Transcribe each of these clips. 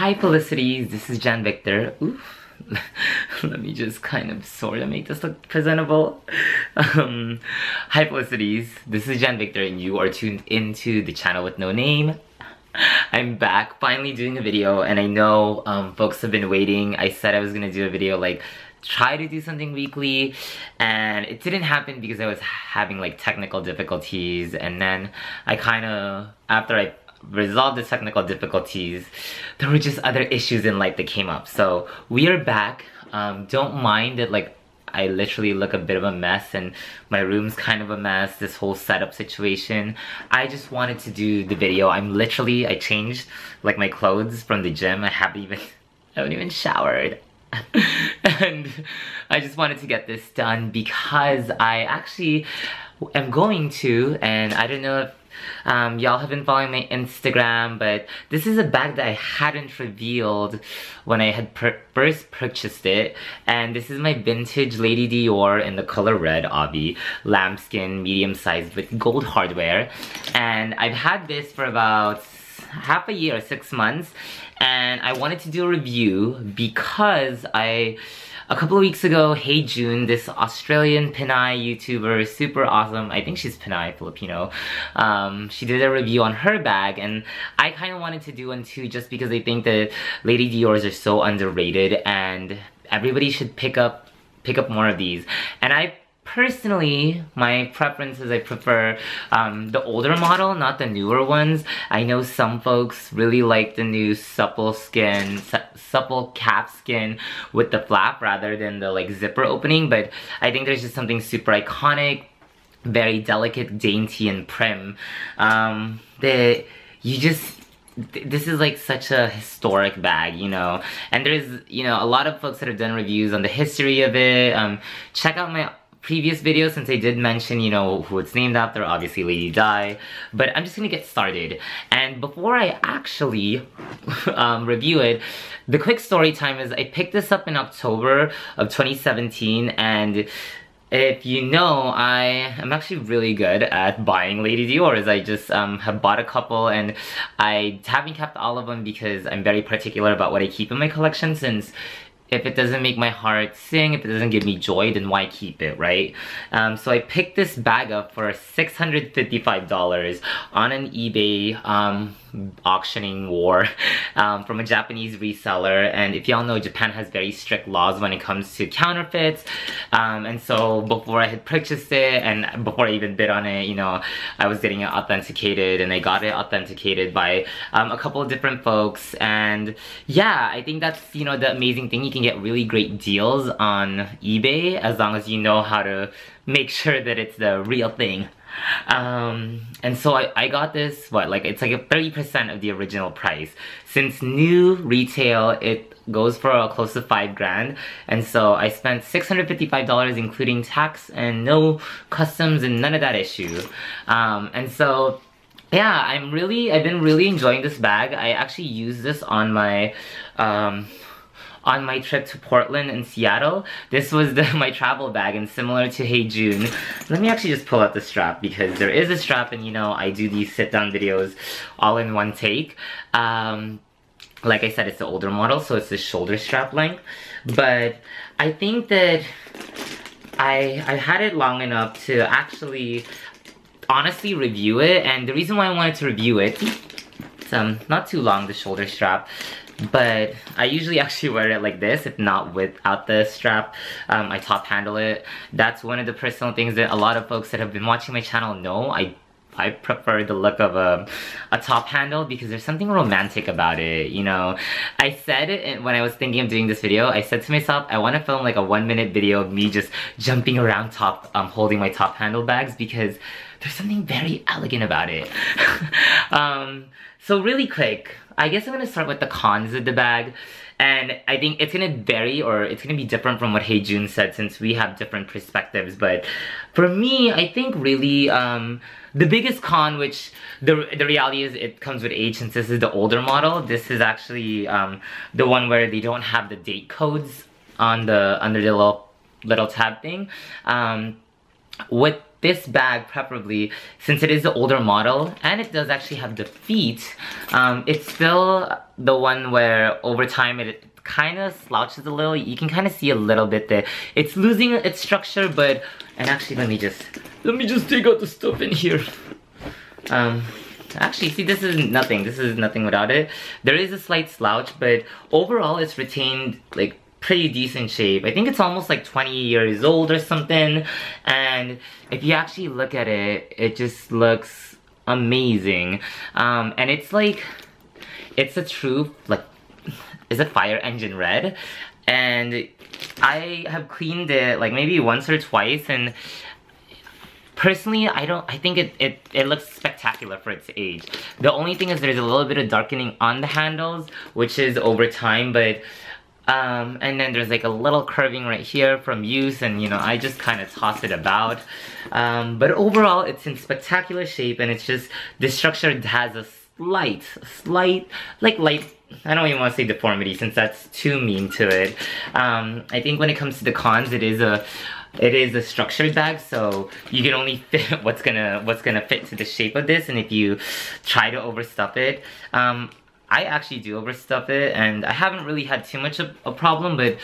Hi felicities, this is Jan Victor. Oof. Let me just kind of sort of make this look presentable. Hi felicities, this is Jan Victor and you are tuned into the channel with no name. I'm back finally doing a video, and I know folks have been waiting. I said I was gonna do a video, like try to do something weekly, and it didn't happen because I was having like technical difficulties, and then I kind of, after I resolved the technical difficulties, there were just other issues in life that came up. So we are back. Don't mind that like I literally look a bit of a mess and my room's kind of a mess, this whole setup situation. I just wanted to do the video. I changed like my clothes from the gym. I haven't even showered. And I just wanted to get this done because I actually am going to, and I don't know if y'all have been following my Instagram, but this is a bag that I hadn't revealed when I had first purchased it, and this is my Vintage Lady Dior in the color red, obvi, lambskin, medium size with gold hardware, and I've had this for about half a year, 6 months, and I wanted to do a review because a couple of weeks ago, Hey June, this Australian Pinay YouTuber, super awesome, I think she's Pinay, Filipino, she did a review on her bag, and I kind of wanted to do one too just because I think that Lady Dior's are so underrated and everybody should pick up more of these. And I personally, my preference is I prefer the older model, not the newer ones. I know some folks really like the new supple cap skin with the flap rather than the like zipper opening, but I think there's just something super iconic, very delicate, dainty, and prim. This is like such a historic bag, you know, and there's, you know, a lot of folks that have done reviews on the history of it. Check out my previous video, since I did mention, you know, who it's named after, obviously Lady Di, but I'm just gonna get started. And before I actually review it, the quick story time is I picked this up in October of 2017, and if you know, I am actually really good at buying Lady Dior's. I just have bought a couple, and I haven't kept all of them because I'm very particular about what I keep in my collection, since if it doesn't make my heart sing, if it doesn't give me joy, then why keep it, right? So I picked this bag up for $655 on an eBay auctioning war from a Japanese reseller. And if y'all know, Japan has very strict laws when it comes to counterfeits. And so before I had purchased it, and before I even bid on it, you know, I was getting it authenticated, and I got it authenticated by a couple of different folks. And yeah, I think that's, you know, the amazing thing. You can get really great deals on eBay as long as you know how to make sure that it's the real thing. And so I got this, it's like a 30% of the original price. Since new retail, it goes for close to $5 grand, and so I spent $655 including tax and no customs and none of that issue. And so yeah, I've been really enjoying this bag. I actually used this on my trip to Portland and Seattle. This was my travel bag, and similar to Hey June, let me actually just pull out the strap, because there is a strap, and you know, I do these sit-down videos all in one take. Like I said, it's the older model, so it's the shoulder strap length, but I think that I had it long enough to actually honestly review it. And the reason why I wanted to review it, it's not too long, the shoulder strap, but I usually actually wear it like this, if not without the strap. I top handle it. That's one of the personal things that a lot of folks that have been watching my channel know. I prefer the look of a top handle because there's something romantic about it, you know. I said it when I was thinking of doing this video, I said to myself, I want to film like a 1-minute video of me just jumping around holding my top handle bags, because there's something very elegant about it. So really quick, I guess I'm gonna start with the cons of the bag. And I think it's gonna vary, or it's gonna be different from what Hey June said, since we have different perspectives. But for me, I think really the biggest con, which the reality is it comes with age, since this is the older model. This is actually the one where they don't have the date codes on under the little tab thing. With this bag preferably, since it is the older model and it does actually have the feet, it's still the one where over time it kind of slouches a little. You can kind of see a little bit that it's losing its structure, but, and actually let me just take out the stuff in here. Actually, see, this is nothing without it. There is a slight slouch, but overall it's retained like pretty decent shape. I think it's almost like 20 years old or something, and if you actually look at it, it just looks amazing. And it's like, it's a true, like, is it fire engine red? And I have cleaned it like maybe once or twice, and personally, I think it looks spectacular for its age. The only thing is there's a little bit of darkening on the handles, which is over time, but and then there's like a little curving right here from use, and you know, I just kind of toss it about. But overall, it's in spectacular shape, and it's just, the structure has a slight, like light, I don't even want to say deformity since that's too mean to it. I think when it comes to the cons, it is a structured bag, so you can only fit what's gonna fit to the shape of this, and if you try to overstuff it, I actually do overstuff it, and I haven't really had too much of a problem, but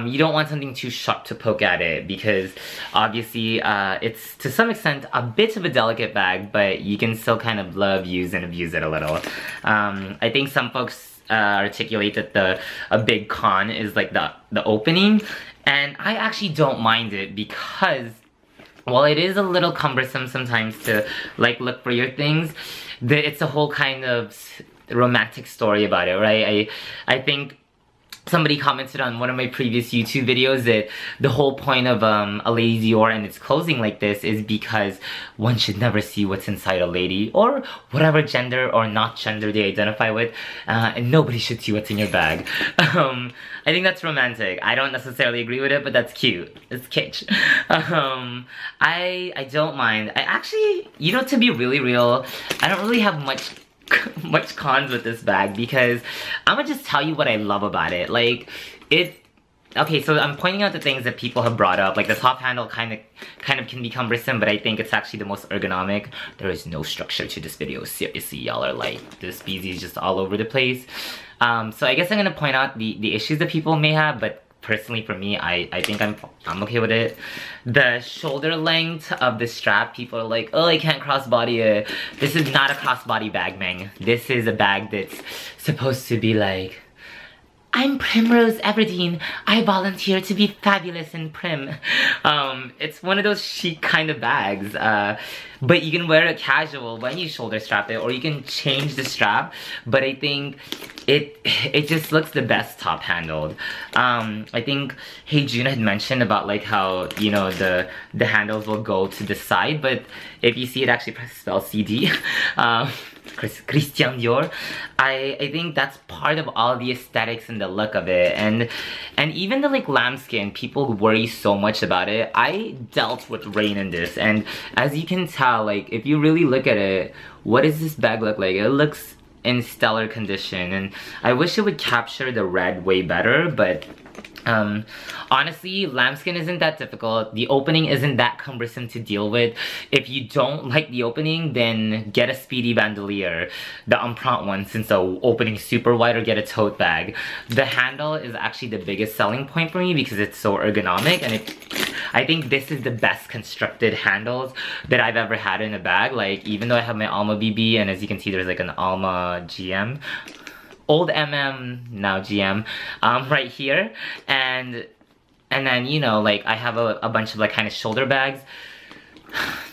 you don't want something too sharp to poke at it, because obviously it's to some extent a bit of a delicate bag, but you can still kind of love, use, and abuse it a little. I think some folks articulate that a big con is like the opening, and I actually don't mind it, because while it is a little cumbersome sometimes to like look for your things, it's a whole kind of romantic story about it, right? I think somebody commented on one of my previous YouTube videos that the whole point of a Lady Dior and its clothing like this is because one should never see what's inside a lady, or whatever gender or not gender they identify with, and nobody should see what's in your bag. I think that's romantic. I don't necessarily agree with it, but that's cute. It's kitsch. I don't mind. I actually, you know, to be really real, I don't really have much cons with this bag, because I'm gonna just tell you what I love about it. Like, okay, so I'm pointing out the things that people have brought up, like the top handle kind of can be cumbersome, but I think it's actually the most ergonomic. There is no structure to this video, seriously, y'all are like, this BZ is just all over the place. So I guess I'm gonna point out the issues that people may have, but personally for me, I think I'm okay with it. The shoulder length of the strap, people are like, oh, I can't crossbody it. This is not a crossbody bag, Meng. This is a bag that's supposed to be like, I'm Primrose Everdeen. I volunteer to be fabulous and prim. It's one of those chic kind of bags. But you can wear it casual when you shoulder strap it, or you can change the strap. But I think it just looks the best top handled. I think Hey June had mentioned about like how, you know, the handles will go to the side, but if you see it actually spells CD. Christian Dior. I think that's part of all the aesthetics and the look of it, and even the like lambskin, people worry so much about it. I dealt with rain in this, and as you can tell, like if you really look at it, what does this bag look like? It looks in stellar condition, and I wish it would capture the red way better, but honestly, lambskin isn't that difficult. The opening isn't that cumbersome to deal with. If you don't like the opening, then get a speedy bandolier, the Empreinte one, since the opening's super wide, or get a tote bag. The handle is actually the biggest selling point for me because it's so ergonomic, and I think this is the best constructed handles that I've ever had in a bag. Like, even though I have my Alma BB, and as you can see, there's like an Alma GM. Old MM, now GM, right here, and then, you know, like I have a bunch of like kind of shoulder bags.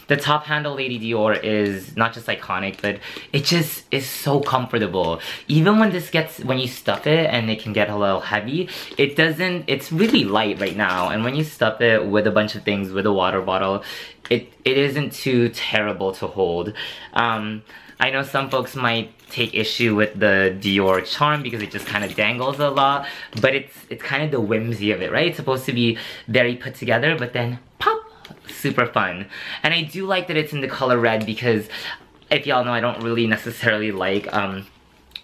The top handle Lady Dior is not just iconic, but it just is so comfortable. Even when when you stuff it and it can get a little heavy, it's really light right now, and when you stuff it with a bunch of things, with a water bottle, it isn't too terrible to hold. I know some folks might take issue with the Dior charm because it just kind of dangles a lot, but it's kind of the whimsy of it, right? It's supposed to be very put together, but then pop, super fun. And I do like that it's in the color red, because if y'all know, I don't really necessarily like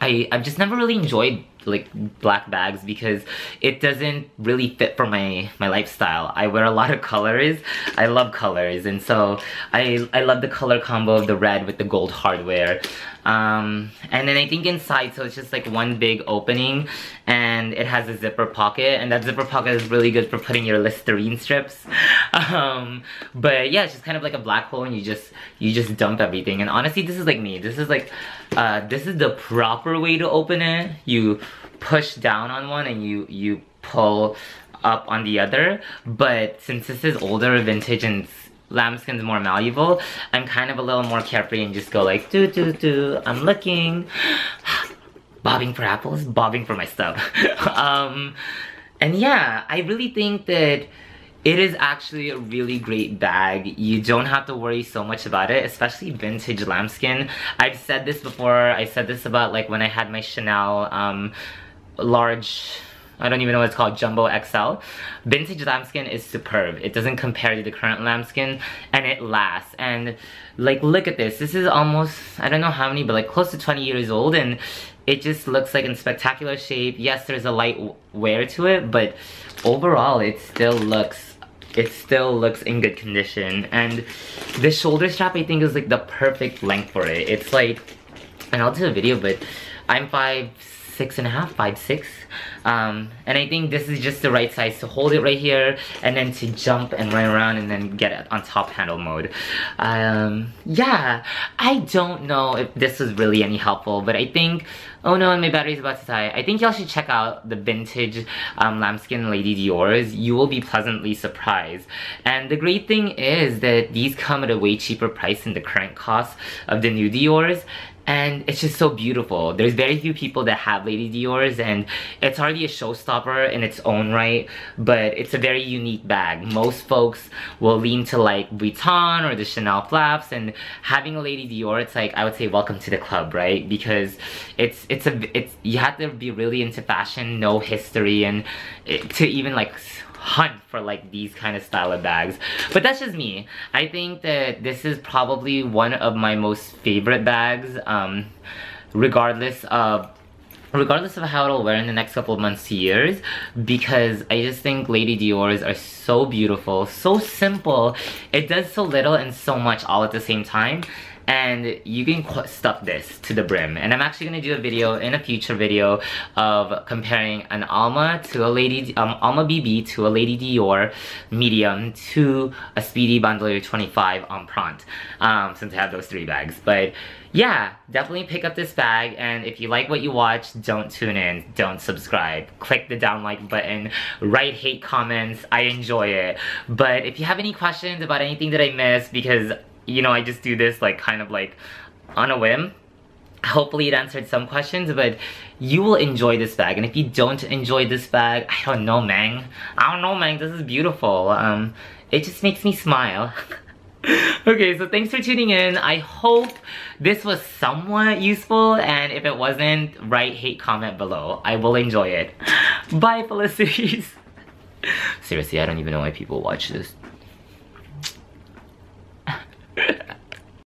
I've just never really enjoyed black bags because it doesn't really fit for my lifestyle. I wear a lot of colors. I love colors, and so I love the color combo of the red with the gold hardware. And then I think inside, so it's just like one big opening, and it has a zipper pocket, and that zipper pocket is really good for putting your Listerine strips. But yeah, it's just kind of like a black hole, and you just dump everything. And honestly, this is like me. This is like this is the proper way to open it. You push down on one and you pull up on the other. But since this is older vintage and lambskin's more malleable, I'm kind of a little more carefree and just go like do. I'm looking, bobbing for apples, bobbing for my stuff. And yeah, I really think that it is actually a really great bag. You don't have to worry so much about it, especially vintage lambskin. I've said this before. I said this about like when I had my Chanel large, I don't even know what it's called, Jumbo XL. Vintage lambskin is superb. It doesn't compare to the current lambskin, and it lasts. And like, look at this. This is almost, I don't know how many, but like close to 20 years old, and it just looks like in spectacular shape. Yes, there's a light wear to it, but overall it still looks in good condition. And the shoulder strap, I think, is like the perfect length for it. It's like, and I'll do a video, but I'm 5'6.5", 5'6", and I think this is just the right size to hold it right here, and then to jump and run around and then get it on top handle mode. Yeah, I don't know if this was really any helpful, but I think, oh no, and my battery's about to die. I think y'all should check out the vintage lambskin Lady Dior's. You will be pleasantly surprised. And the great thing is that these come at a way cheaper price than the current cost of the new Dior's. And it's just so beautiful. There's very few people that have Lady Dior's, and it's already a showstopper in its own right, but it's a very unique bag. Most folks will lean to like Vuitton or the Chanel flaps, and having a Lady Dior, it's like, I would say welcome to the club, right? Because it's you have to be really into fashion, know history, and to even like hunt for like these kind of style of bags. But that's just me. I think that this is probably one of my most favorite bags, regardless of how it'll wear in the next couple of months to years, because I just think Lady Dior's are so beautiful, so simple. It does so little and so much all at the same time. And you can stuff this to the brim. And I'm actually gonna do a video in a future video of comparing an Alma to a Lady, Alma BB to a Lady Dior medium to a Speedy Bandolier 25 Empreinte, since I have those three bags. But yeah, definitely pick up this bag, and if you like what you watch, don't tune in, don't subscribe, click the down like button, write hate comments, I enjoy it. But if you have any questions about anything that I missed, because you know, I just do this like kind of like on a whim. Hopefully it answered some questions, but you will enjoy this bag. And if you don't enjoy this bag, I don't know, man. I don't know, man. This is beautiful. It just makes me smile. Okay, so thanks for tuning in. I hope this was somewhat useful, and if it wasn't, write hate comment below. I will enjoy it. Bye, felicities. Seriously, I don't even know why people watch this.